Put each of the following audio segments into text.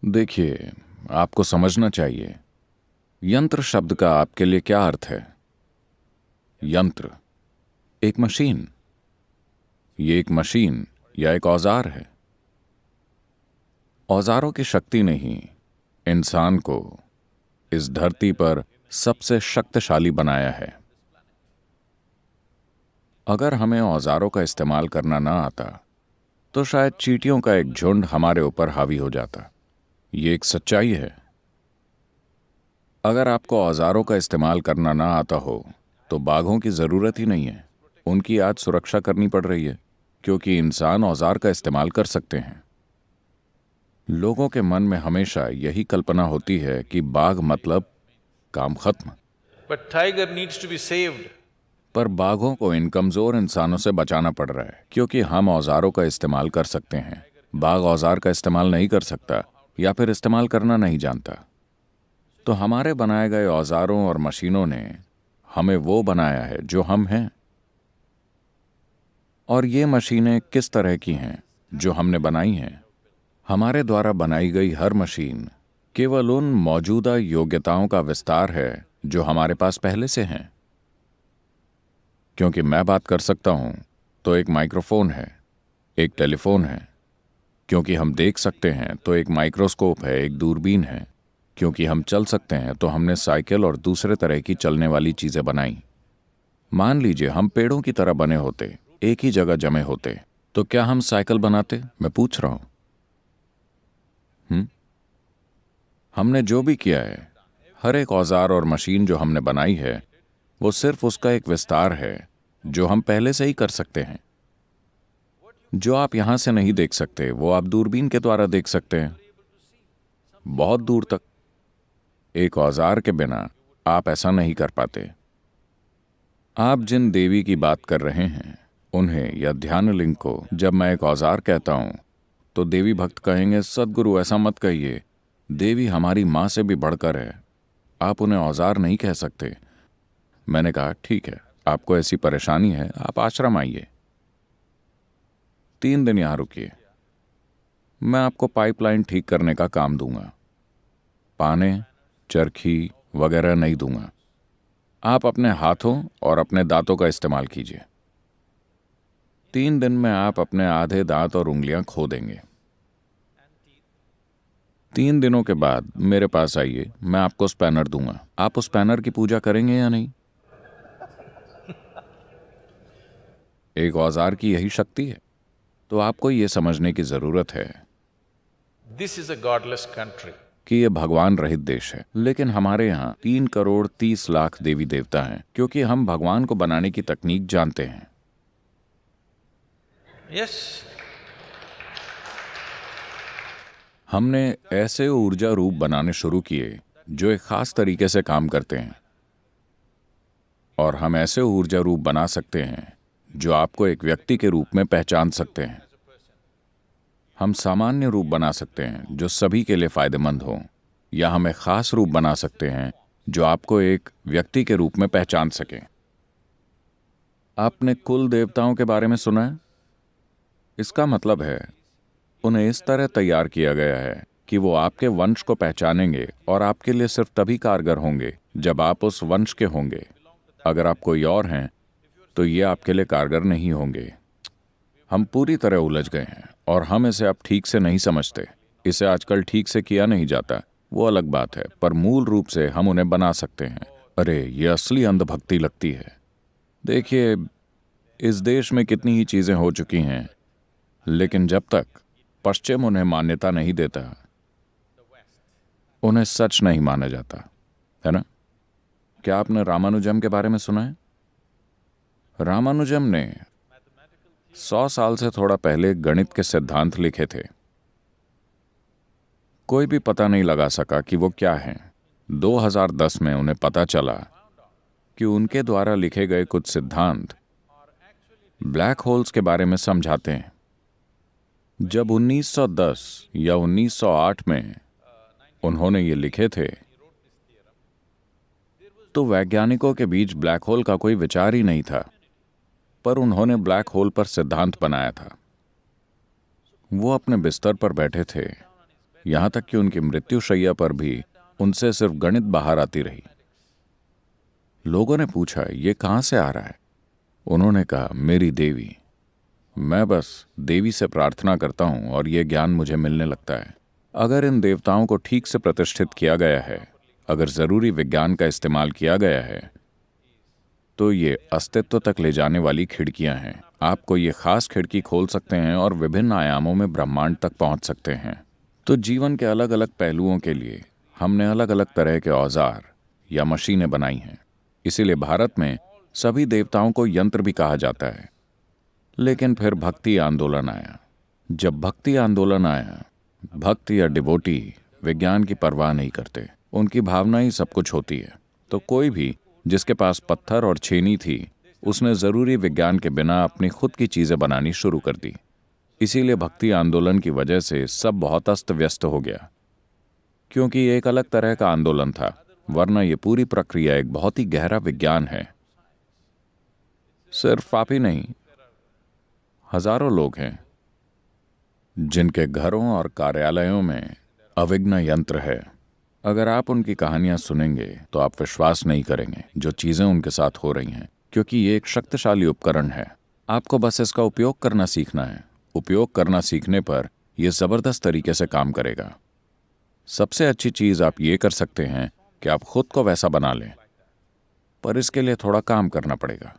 देखिए, आपको समझना चाहिए यंत्र शब्द का आपके लिए क्या अर्थ है। यंत्र एक मशीन, ये एक मशीन या एक औजार है। औजारों की शक्ति ने ही इंसान को इस धरती पर सबसे शक्तिशाली बनाया है। अगर हमें औजारों का इस्तेमाल करना ना आता तो शायद चींटियों का एक झुंड हमारे ऊपर हावी हो जाता। ये एक सच्चाई है। अगर आपको औजारों का इस्तेमाल करना ना आता हो तो बाघों की जरूरत ही नहीं है। उनकी आज सुरक्षा करनी पड़ रही है क्योंकि इंसान औजार का इस्तेमाल कर सकते हैं। लोगों के मन में हमेशा यही कल्पना होती है कि बाघ मतलब काम खत्म। But tiger needs to be saved. पर बाघों को इन कमजोर इंसानों से बचाना पड़ रहा है क्योंकि हम औजारों का इस्तेमाल कर सकते हैं। बाघ औजार का इस्तेमाल नहीं कर सकता या फिर इस्तेमाल करना नहीं जानता। तो हमारे बनाए गए औजारों और मशीनों ने हमें वो बनाया है जो हम हैं। और ये मशीनें किस तरह की हैं जो हमने बनाई हैं? हमारे द्वारा बनाई गई हर मशीन केवल उन मौजूदा योग्यताओं का विस्तार है जो हमारे पास पहले से हैं। क्योंकि मैं बात कर सकता हूं तो एक माइक्रोफोन है, एक टेलीफोन है। क्योंकि हम देख सकते हैं तो एक माइक्रोस्कोप है, एक दूरबीन है। क्योंकि हम चल सकते हैं तो हमने साइकिल और दूसरे तरह की चलने वाली चीजें बनाई। मान लीजिए हम पेड़ों की तरह बने होते, एक ही जगह जमे होते, तो क्या हम साइकिल बनाते? मैं पूछ रहा हूं। हमने जो भी किया है, हर एक औजार और मशीन जो हमने बनाई है, वो सिर्फ उसका एक विस्तार है जो हम पहले से ही कर सकते हैं। जो आप यहां से नहीं देख सकते वो आप दूरबीन के द्वारा देख सकते हैं, बहुत दूर तक। एक औजार के बिना आप ऐसा नहीं कर पाते। आप जिन देवी की बात कर रहे हैं उन्हें या ध्यानलिंग को जब मैं एक औजार कहता हूं तो देवी भक्त कहेंगे, सद्गुरु ऐसा मत कहिए, देवी हमारी मां से भी बढ़कर है, आप उन्हें औजार नहीं कह सकते। मैंने कहा ठीक है, आपको ऐसी परेशानी है, आप आश्रम आइए, 3 दिन यहां रुकिए, मैं आपको पाइपलाइन ठीक करने का काम दूंगा। पाने, चरखी वगैरह नहीं दूंगा। आप अपने हाथों और अपने दांतों का इस्तेमाल कीजिए। 3 दिन में आप अपने आधे दांत और उंगलियां खो देंगे। 3 दिनों के बाद मेरे पास आइए, मैं आपको स्पैनर दूंगा। आप उस स्पैनर की पूजा करेंगे या नहीं? एक औजार की यही शक्ति है। तो आपको यह समझने की जरूरत है This is a godless country. कि यह भगवान रहित देश है। लेकिन हमारे यहाँ 3 करोड़ 30 लाख देवी देवता हैं क्योंकि हम भगवान को बनाने की तकनीक जानते हैं। Yes. हमने ऐसे ऊर्जा रूप बनाने शुरू किए जो एक खास तरीके से काम करते हैं। और हम ऐसे ऊर्जा रूप बना सकते हैं जो आपको एक व्यक्ति के रूप में पहचान सकते हैं। हम सामान्य रूप बना सकते हैं जो सभी के लिए फायदेमंद हो, या हम एक खास रूप बना सकते हैं जो आपको एक व्यक्ति के रूप में पहचान सके। आपने कुल देवताओं के बारे में सुना है? इसका मतलब है उन्हें इस तरह तैयार किया गया है कि वो आपके वंश को पहचानेंगे और आपके लिए सिर्फ तभी कारगर होंगे जब आप उस वंश के होंगे। अगर आप कोई और हैं तो ये आपके लिए कारगर नहीं होंगे। हम पूरी तरह उलझ गए हैं और हम इसे अब ठीक से नहीं समझते। इसे आजकल ठीक से किया नहीं जाता, वो अलग बात है, पर मूल रूप से हम उन्हें बना सकते हैं। अरे ये असली अंधभक्ति लगती है। देखिए, इस देश में कितनी ही चीजें हो चुकी हैं, लेकिन जब तक पश्चिम उन्हें मान्यता नहीं देता, उन्हें सच नहीं माना जाता, है ना? क्या आपने रामानुजम के बारे में सुना है? रामानुजम ने 100 साल से थोड़ा पहले गणित के सिद्धांत लिखे थे। कोई भी पता नहीं लगा सका कि वो क्या हैं। 2010 में उन्हें पता चला कि उनके द्वारा लिखे गए कुछ सिद्धांत ब्लैक होल्स के बारे में समझाते हैं। जब 1910 या 1908 में उन्होंने ये लिखे थे तो वैज्ञानिकों के बीच ब्लैक होल का कोई विचार ही नहीं था, पर उन्होंने ब्लैक होल पर सिद्धांत बनाया था। वो अपने बिस्तर पर बैठे थे, यहां तक कि उनकी मृत्युशैया पर भी उनसे सिर्फ गणित बाहर आती रही। लोगों ने पूछा, ये कहां से आ रहा है? उन्होंने कहा, मेरी देवी। मैं बस देवी से प्रार्थना करता हूं और ये ज्ञान मुझे मिलने लगता है। अगर इन देवताओं को ठीक से प्रतिष्ठित किया गया है, अगर जरूरी विज्ञान का इस्तेमाल किया गया है, तो ये अस्तित्व तक ले जाने वाली खिड़कियां हैं। आपको ये खास खिड़की खोल सकते हैं और विभिन्न आयामों में ब्रह्मांड तक पहुंच सकते हैं। तो जीवन के अलग अलग पहलुओं के लिए हमने अलग अलग तरह के औजार या मशीनें बनाई हैं। इसीलिए भारत में सभी देवताओं को यंत्र भी कहा जाता है। लेकिन फिर भक्ति आंदोलन आया। जब भक्ति आंदोलन आया, भक्त या डिवोटी विज्ञान की परवाह नहीं करते, उनकी भावना ही सब कुछ होती है। तो कोई भी जिसके पास पत्थर और छेनी थी, उसने जरूरी विज्ञान के बिना अपनी खुद की चीजें बनानी शुरू कर दी। इसीलिए भक्ति आंदोलन की वजह से सब बहुत अस्त व्यस्त हो गया, क्योंकि ये एक अलग तरह का आंदोलन था। वरना ये पूरी प्रक्रिया एक बहुत ही गहरा विज्ञान है। सिर्फ आप ही नहीं, हजारों लोग हैं जिनके घरों और कार्यालयों में अविघ्न यंत्र है। अगर आप उनकी कहानियां सुनेंगे तो आप विश्वास नहीं करेंगे जो चीजें उनके साथ हो रही हैं, क्योंकि ये एक शक्तिशाली उपकरण है। आपको बस इसका उपयोग करना सीखना है। उपयोग करना सीखने पर यह जबरदस्त तरीके से काम करेगा। सबसे अच्छी चीज आप ये कर सकते हैं कि आप खुद को वैसा बना लें, पर इसके लिए थोड़ा काम करना पड़ेगा।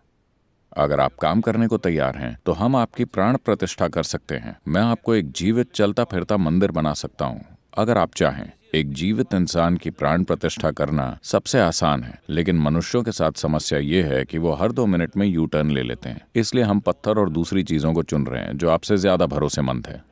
अगर आप काम करने को तैयार हैं तो हम आपकी प्राण प्रतिष्ठा कर सकते हैं। मैं आपको एक जीवित चलता फिरता मंदिर बना सकता हूं, अगर आप चाहें। एक जीवित इंसान की प्राण प्रतिष्ठा करना सबसे आसान है, लेकिन मनुष्यों के साथ समस्या ये है कि वो हर 2 मिनट में यू टर्न ले लेते हैं। इसलिए हम पत्थर और दूसरी चीजों को चुन रहे हैं जो आपसे ज्यादा भरोसेमंद है।